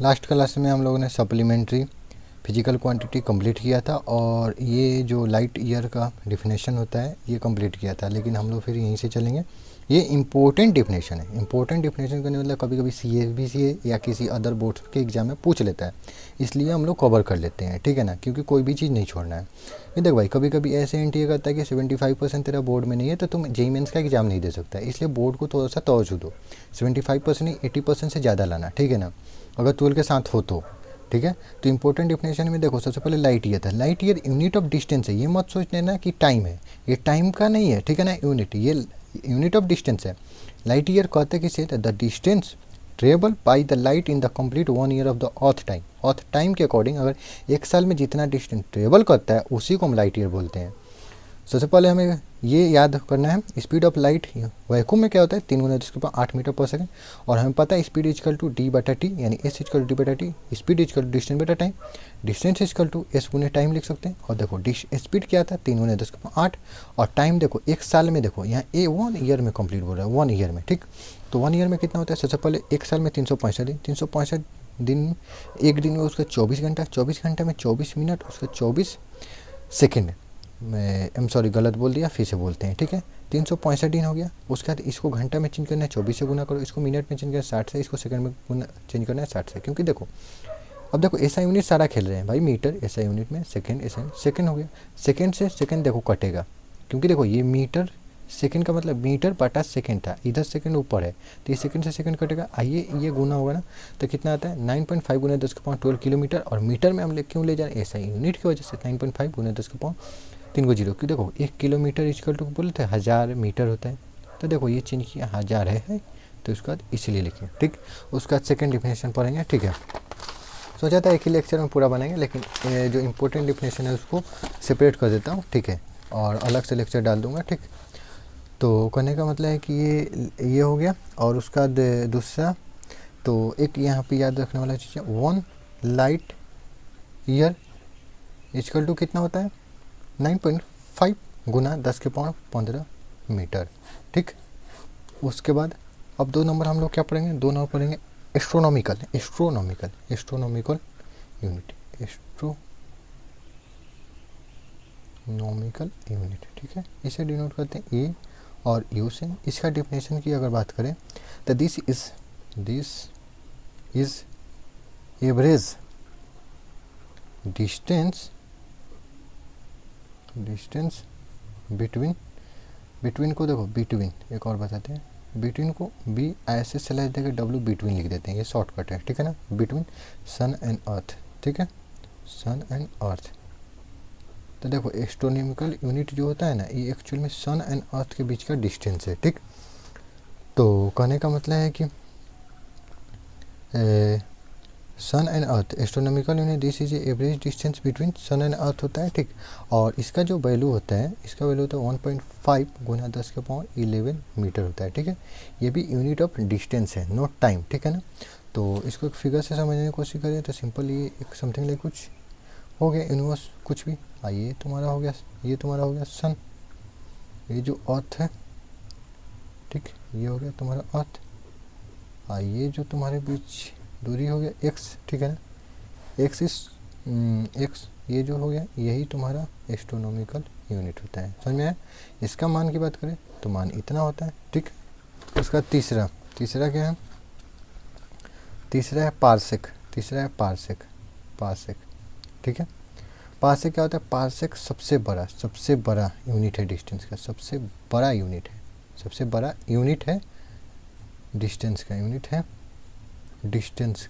Last class में हम लोगों ने सप्लीमेंट्री फिजिकल क्वांटिटी कंप्लीट किया था और ये जो लाइट ईयर का डिफिनेशन होता है ये कंप्लीट किया था, लेकिन हम लोग फिर यहीं से चलेंगे। ये इंपॉर्टेंट डिफिनेशन है। इंपॉर्टेंट डिफिनेशन करने मतलब कभी कभी CABCA या किसी अदर बोर्ड के एग्जाम में पूछ लेता है, इसलिए हम लोग कवर कर लेते हैं, ठीक है ना, क्योंकि कोई भी चीज़ नहीं छोड़ना है। ये देख भाई, कभी कभी ऐसे एनटीए करता है कि 75% तेरा बोर्ड में नहीं है तो तुम जेईई मेंस का एग्जाम नहीं दे सकता है, इसलिए बोर्ड को थोड़ा सा तवज्जो दो। 75% नहीं, 80% से ज़्यादा लाना, ठीक है ना, अगर 12 के साथ हो तो, ठीक है। तो इंपॉर्टेंट डिफिनेशन में देखो, सबसे पहले लाइट ईयर था। Light year unit of distance है, ये मत सोच लेना कि टाइम है, ये टाइम का नहीं है, ठीक है ना, यूनिट, ये यूनिट ऑफ डिस्टेंस है। लाइट ईयर कहते किसे, the distance travel by the light in the complete 1 year of the earth time. Earth time के अकॉर्डिंग अगर एक साल में जितना डिस्टेंस ट्रेवल करता है उसी को हम लाइट ईयर बोलते हैं। सबसे पहले हमें ये याद करना है, स्पीड ऑफ लाइट वैक्यूम में क्या होता है, 3×10⁸ मीटर पर सेकंड। और हमें पता है स्पीड इजकल टू d/t, यानी s equal to d/t, speed equal to distance बटा time, distance equal to s गुने टाइम लिख सकते हैं। और देखो स्पीड क्या था, 3×10⁸, और टाइम देखो एक साल में, देखो यहाँ 1 ईयर में कंप्लीट बोल रहा है, 1 ईयर में, ठीक। तो 1 ईयर में कितना होता है, सबसे पहले एक साल में 365 दिन, 365 दिन, एक दिन में उसका 24 घंटा, 24 घंटे में 24 मिनट, उसका 24 सेकेंड। मैं सॉरी गलत बोल दिया, फिर से बोलते हैं, ठीक है। 365 दिन हो गया। उसके बाद इसको घंटा में चेंज करना है, 24 से गुना करो, इसको मिनट में चेंज करना है 60 से, इसको सेकंड में गुना चेंज करना है 60 से, क्योंकि देखो अब देखो ऐसा यूनिट सारा खेल रहे हैं भाई, मीटर ऐसा यूनिट में, सेकंड ऐसा, सेकंड हो गया, सेकंड से सेकंड देखो कटेगा, क्योंकि देखो ये मीटर सेकंड का मतलब मीटर बटा सेकंड था, इधर सेकंड ऊपर है तो ये सेकंड से सेकंड कटेगा। आइए ये गुना होगा ना, तो कितना आता है 9.5 × 10⁻12 किलोमीटर। और मीटर में हम क्यों ले जा रहे हैं, ऐसा यूनिट की वजह से 9.5 × 10⁻3 को 0, कि देखो 1 किलोमीटर इजकल टू बोले थे 1000 मीटर होता है, तो देखो ये चेंज किया 1000 है तो उसके बाद इसीलिए लिखे, ठीक। उसका सेकंड डिफिनेशन पढ़ेंगे, ठीक है। सोचा था एक ही लेक्चर में पूरा बनाएंगे, लेकिन जो इम्पोर्टेंट डिफिनेशन है उसको सेपरेट कर देता हूँ, ठीक है, और अलग से लेक्चर डाल दूँगा, ठीक। तो कहने का मतलब है कि ये हो गया। और उसका दूसरा तो एक यहाँ पे याद रखने वाला चीज़ है, 1 लाइट ईयर इजकल टू कितना होता है, 9.5 गुना 10⁻15 मीटर, ठीक। उसके बाद अब 2 नंबर हम लोग क्या पढ़ेंगे, 2 नंबर पढ़ेंगे एस्ट्रोनॉमिकल यूनिट, एस्ट्रोनॉमिकल यूनिट, ठीक है। इसे डिनोट करते हैं ए और यू से। इसका डिफिनेशन की अगर बात करें तो this is average distance between को देखो, बिटवीन एक और बताते हैं, बिटवीन को बी ऐसे स्लैश देकर डब्ल्यू बिटवीन लिख देते हैं, ये शॉर्टकट है, ठीक है ना, बिटवीन सन एंड अर्थ, ठीक है, सन एंड अर्थ। तो देखो एस्ट्रोनॉमिकल यूनिट जो होता है ना, ये एक्चुअल में सन एंड अर्थ के बीच का डिस्टेंस है, ठीक। तो कहने का मतलब है कि sun and earth astronomical unit, this is average distance between sun and earth होता है, ठीक। और इसका जो वैल्यू होता है, इसका वैल्यू होता है 1.5 × 10⁻11 मीटर होता है, ठीक है। ये भी यूनिट ऑफ डिस्टेंस है, नॉट टाइम, ठीक है ना। तो इसको एक फिगर से समझने की कोशिश करें तो सिंपल ये एक समथिंग लाइक कुछ हो गया यूनिवर्स, कुछ भी, ये तुम्हारा हो गया, ये तुम्हारा हो गया सन, ये जो अर्थ है, ठीक, ये हो गया तुम्हारा अर्थ, ये जो तुम्हारे बीच दूरी हो गया एक्स, ठीक है ना, एक्स ये जो हो गया यही तुम्हारा एस्ट्रोनॉमिकल यूनिट होता है, समझ में आया। इसका मान की बात करें तो मान इतना होता है, ठीक। उसका तीसरा क्या है, तीसरा है पार्सेक, ठीक है। पार्सेक क्या होता है, पार्सेक सबसे बड़ा यूनिट है डिस्टेंस का, सबसे बड़ा यूनिट है डिस्टेंस का, यूनिट है डिस्टेंस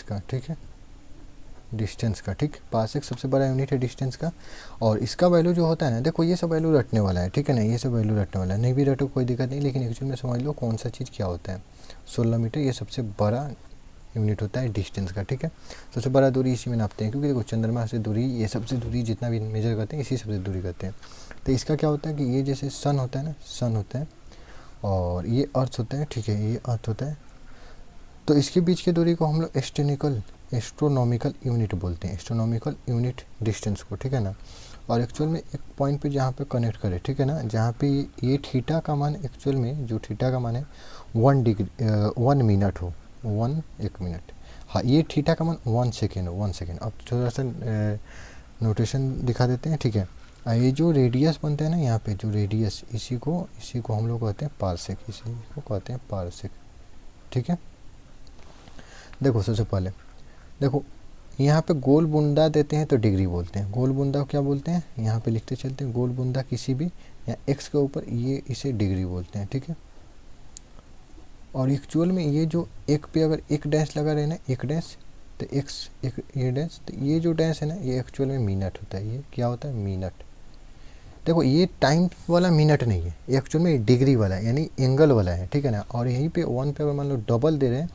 का, ठीक है, डिस्टेंस का, ठीक। पार्सेक सबसे बड़ा यूनिट है डिस्टेंस का। और इसका वैल्यू जो होता है ना, देखो ये सब वैल्यू रटने वाला है, ठीक है ना, ये सब वैल्यू रटने वाला है, नहीं भी रटो कोई दिक्कत नहीं, लेकिन एक्चुअल में समझ लो कौन सा चीज़ क्या होता है। 16 मीटर ये सबसे बड़ा यूनिट होता है डिस्टेंस का, ठीक है। सबसे बड़ा दूरी इसी में नापते हैं, क्योंकि देखो चंद्रमा से दूरी, ये सबसे दूरी जितना भी मेजर करते हैं इसी सबसे दूरी करते हैं। तो इसका क्या होता है कि ये जैसे सन होता है और ये अर्थ होता है, ठीक है, ये अर्थ होता है, तो इसके बीच की दूरी को हम लोग एस्ट्रोनॉमिकल यूनिट बोलते हैं, एस्ट्रोनॉमिकल यूनिट डिस्टेंस को, ठीक है ना। और एक्चुअल में एक पॉइंट पे जहाँ पे कनेक्ट करें, ठीक है ना, जहाँ पे ये थीटा का मान, एक्चुअल में जो थीटा का मान है 1 मिनट हो, 1 मिनट। हाँ, ये थीटा का मान 1 सेकेंड, 1 सेकेंड। अब थोड़ा सा नोटेशन दिखा देते हैं, ठीक है। ये जो रेडियस बनते हैं ना यहाँ पे, जो रेडियस, इसी को हम लोग कहते हैं पारसेक, इसी को कहते हैं पारसेक, ठीक है। देखो सबसे पहले देखो यहाँ पे गोल बूंदा देते हैं तो डिग्री बोलते हैं। गोल बूंदा क्या बोलते हैं, यहाँ पे लिखते चलते हैं, गोल बूंदा किसी भी या एक्स के ऊपर, ये इसे डिग्री बोलते हैं, ठीक है। और एक्चुअल में ये जो एक पे अगर एक डैश लगा रहे ना, एक डैश, तो एक्स एक ये डैश, तो ये जो डैश है ना, ये एक्चुअल में मिनट होता है। ये क्या होता है, मिनट। देखो ये टाइम वाला मिनट नहीं है, ये एक्चुअल में डिग्री वाला है, यानी एंगल वाला है, ठीक है ना। और यहीं पे 1 पे अगर मान लो डबल दे रहे हैं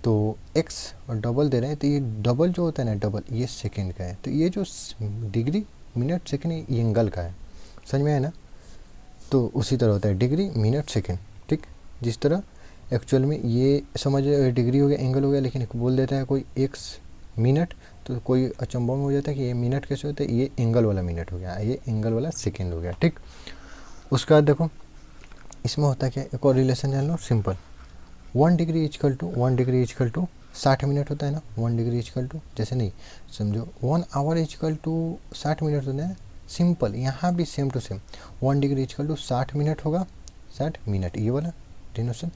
तो x, और डबल दे रहे हैं तो ये डबल जो होता है ना, डबल, ये सेकंड का है। तो ये जो डिग्री मिनट सेकंड, ये एंगल का है, समझ में है ना। तो उसी तरह होता है डिग्री मिनट सेकंड, ठीक। जिस तरह एक्चुअल में ये समझ डिग्री हो गया, एंगल हो गया, लेकिन बोल देता है कोई x मिनट, तो कोई अचंभव में हो जाता है कि ये मिनट कैसे होता है, ये एंगल वाला मिनट हो गया, ये एंगल वाला सेकेंड हो गया, ठीक। उसके बाद देखो इसमें होता है क्या, एक और रिलेशन जान लो, simple. 1 degree equal to 60 minute होता है ना। 1 डिग्री इजकल टू, जैसे नहीं समझो 1 आवर इजकल टू 60 मिनट होता है, सिंपल। यहाँ भी same to same 1 degree equal to 60 minute होगा, 60 मिनट ये वाला डिनोशन।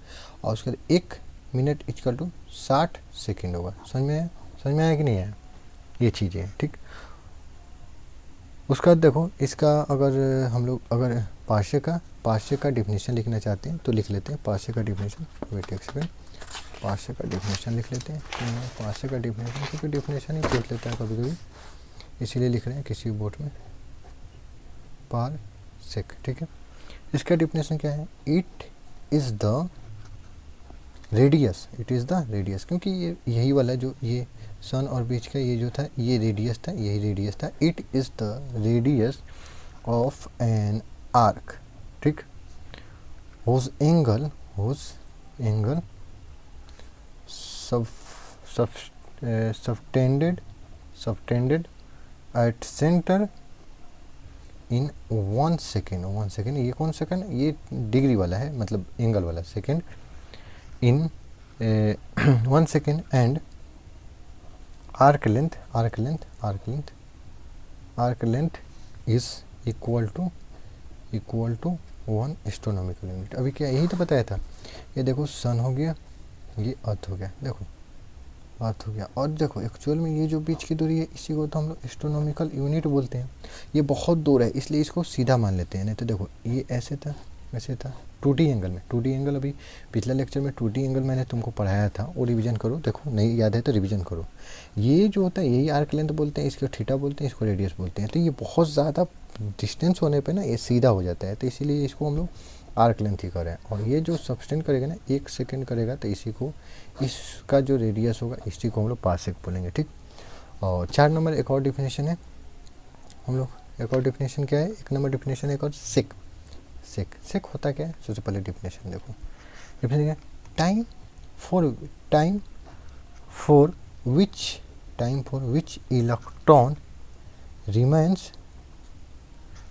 और उसके बाद 1 मिनट इजकल टू 60 सेकेंड होगा। समझ में आया कि नहीं आया, ये चीज़ें हैं, ठीक। उसका देखो इसका अगर हम लोग अगर पार्शियल का डिफिनेशन लिखना चाहते हैं तो लिख लेते हैं पार्शियल का डिफिनेशन। वेट एक सेकेंड, पार्शियल का डिफिनेशन लिख लेते हैं। पार्शियल का डिफिनेशन, क्योंकि डिफिनेशन ही पूछ लेता है कभी कभी, इसीलिए लिख रहे हैं किसी बोर्ड में पारसेक, ठीक है। इसका डिफिनेशन क्या है, इट इज़ द रेडियस, क्योंकि ये यही वाला जो ये सन और बीच का ये जो था, ये रेडियस था, यही रेडियस था। It is the radius of an arc, ठीक, whose angle subtended at center in 1 second. ये कौन सेकेंड, ये डिग्री वाला है, मतलब एंगल वाला second, in 1 second. And arc length is equal to 1 astronomical unit. अभी क्या यही तो बताया था। ये देखो सन हो गया, ये अर्थ हो गया, देखो अर्थ हो गया। और देखो एक्चुअल में ये जो बीच की दूरी है, इसी को तो हम लोग एस्ट्रोनॉमिकल यूनिट बोलते हैं। ये बहुत दूर है, इसलिए इसको सीधा मान लेते हैं। नहीं तो देखो ये ऐसे था, 2D एंगल में, 2D एंगल अभी पिछले लेक्चर में 2D एंगल मैंने तुमको पढ़ाया था, वो रिवीजन करो, देखो नहीं याद है तो रिवीजन करो। ये जो होता है यही आर्क लेंथ बोलते हैं, इसको थीटा बोलते हैं, इसको रेडियस बोलते हैं। तो ये बहुत ज़्यादा डिस्टेंस होने पे ना ये सीधा हो जाता है, तो इसीलिए इसको हम लोग आर्क लेंथ ही करें। और ये जो सबस्टेंड करेगा ना 1 सेकेंड करेगा, तो इसी को, इसका जो रेडियस होगा इसी को हम लोग पारसेक बोलेंगे, ठीक। और 4 नंबर एक और डिफिनेशन है हम लोग, एक और डिफिनेशन क्या है, 1 नंबर डिफिनेशन एक और सेक होता क्या है। सबसे पहले डिफिनेशन देखो, डिफिनेशन क्या है, time for which electron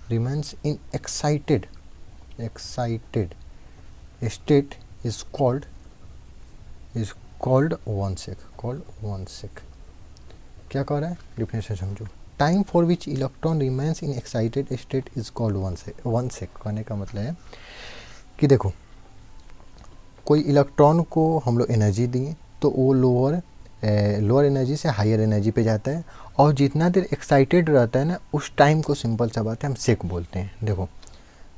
remains in excited state is called 1 sec। क्या कह रहा है, डिफिनेशन समझो। Time for which electron remains in excited state is called 1 sec। कहने का मतलब है कि देखो कोई इलेक्ट्रॉन को हम लोग एनर्जी दिए तो वो लोअर एनर्जी से हायर एनर्जी पे जाता है, और जितना देर एक्साइटेड रहता है ना, उस टाइम को सिंपल सा बात है हम सेक बोलते हैं। देखो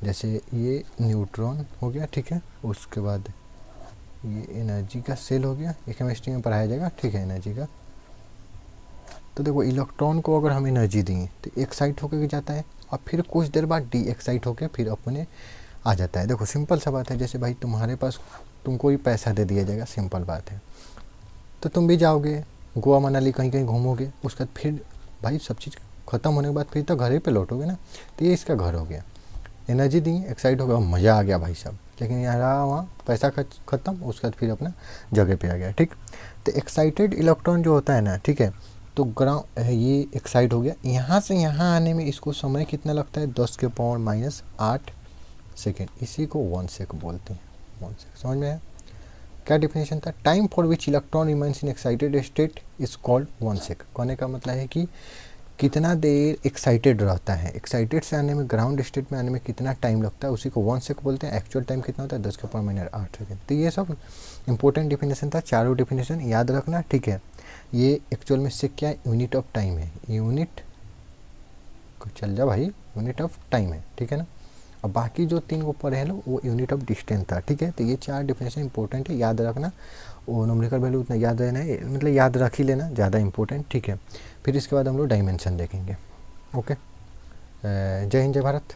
जैसे ये न्यूट्रॉन हो गया, ठीक है, उसके बाद ये एनर्जी का सेल हो गया, ये केमिस्ट्री में पढ़ाया जाएगा, ठीक है, एनर्जी का। तो देखो इलेक्ट्रॉन को अगर हम एनर्जी देंगे तो एक्साइट होकर जाता है, और फिर कुछ देर बाद डी एक्साइट होकर फिर अपने आ जाता है। देखो सिंपल सा बात है, जैसे भाई तुम्हारे पास तुमको ही पैसा दे दिया जाएगा, सिंपल बात है, तो तुम भी जाओगे गोवा मनाली कहीं घूमोगे, उसके बाद फिर भाई सब चीज़ ख़त्म होने के बाद फिर तो घर ही पे लौटोगे ना। तो ये इसका घर हो गया, एनर्जी दी, एक्साइट हो गया, मज़ा आ गया भाई साहब, लेकिन यहाँ वहाँ पैसा ख़त्म, उसके बाद फिर अपना जगह पे आ गया, ठीक। तो एक्साइटेड इलेक्ट्रॉन जो होता है ना, ठीक है, तो ग्राउंड ये एक्साइट हो गया, यहाँ से यहाँ आने में इसको समय कितना लगता है, 10⁻⁻8 सेकेंड। इसी को 1 sec बोलते हैं, 1 sec। समझ में आया क्या डिफिनेशन था, time for which electron remains in excited state is called 1 सेक। कहने का मतलब है कि कितना देर एक्साइटेड रहता है, एक्साइटेड से आने में, ग्राउंड स्टेट में आने में कितना टाइम लगता है, उसी को 1 सेक बोलते हैं। एक्चुअल टाइम कितना होता है, 10⁻8 सेकेंड। तो ये सब इंपॉर्टेंट डिफिनेशन था, चारों डिफिनेशन याद रखना, ठीक है। ये एक्चुअल में सेक क्या है, यूनिट ऑफ टाइम है, यूनिट, चल जा भाई, यूनिट ऑफ टाइम है, ठीक है ना। अब बाकी जो 3 को पढ़े हैं लोग वो यूनिट ऑफ डिस्टेंस था, ठीक है। तो ये 4 डिफिनेशन इंपॉर्टेंट है, याद रखना। वो न्यूमेरिकल वैल्यू उतना याद रहना है, मतलब याद रख ही लेना, ज़्यादा इंपॉर्टेंट, ठीक है। फिर इसके बाद हम लोग डायमेंशन देखेंगे। ओके, जय हिंद, जय भारत।